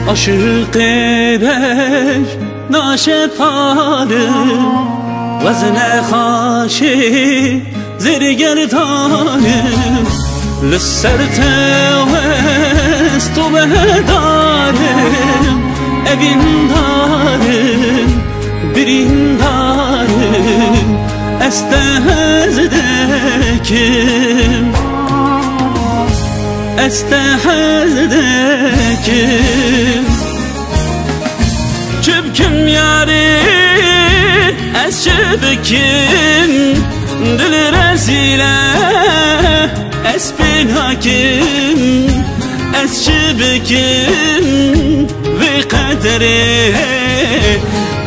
عاشق بش ناشه پارم وزن خاشی زرگردانم لسر توست و بهدارم evin darım birin darım estehezdekim estehezdekim çöpküm yari es çöpküm dil rezile es bin hakim es çöpküm ve kaderi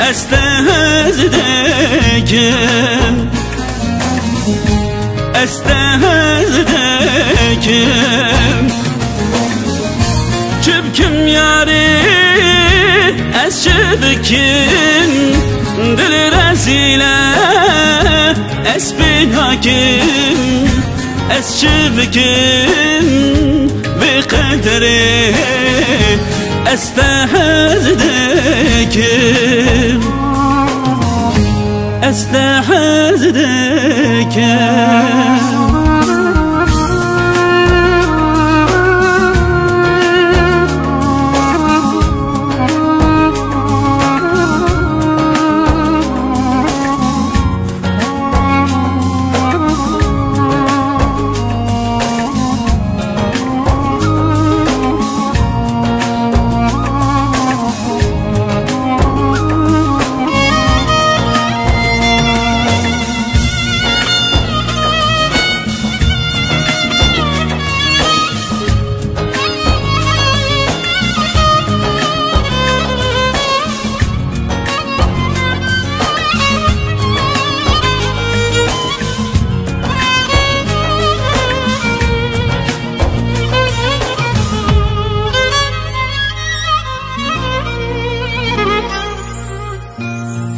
estehezdekim estehezdekim çöpküm yari es çöpküm dil rezile es bin hakim es çöpküm ve kaderi estehezdekim estehezdekim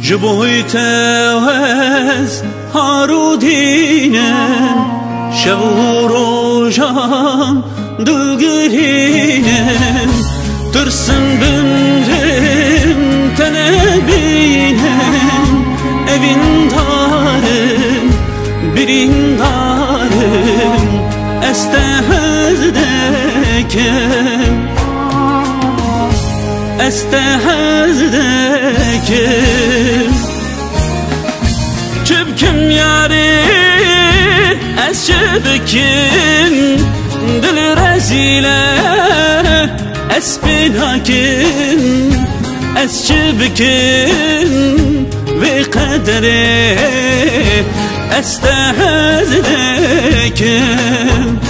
جبوی توز هارودینم شب و روزم دلگرینم ترسم بندم تنبینم evin darım birin darım estehezdekim estehezdekim çöpküm yari es çöpküm dil rezile es bin hakim es çöpküm ve kaderi estehezdekim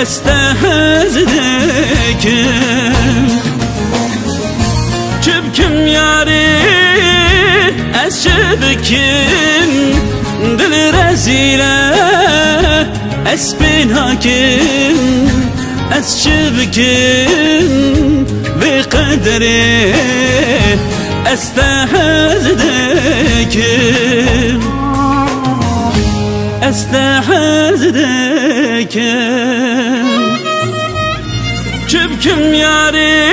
estehezdekim çöpküm yari es çöpküm dil rezile es bin hakim es çöpküm ve kaderi estehezdekim estehezdekim çöpküm yari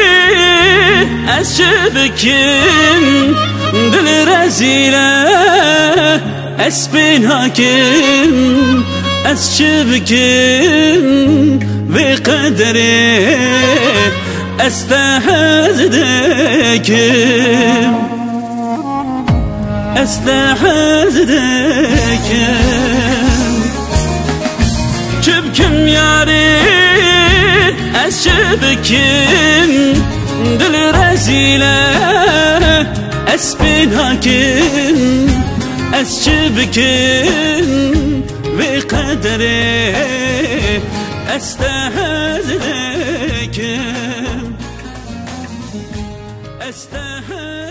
es çöpküm dil rezile es bin hakim es çöpküm ve kaderi estehezdekim estehezdekim çöpküm yari es çöpküm dil rezile es bin hakim es çöpküm ve kaderi estehezdekim estehezdekim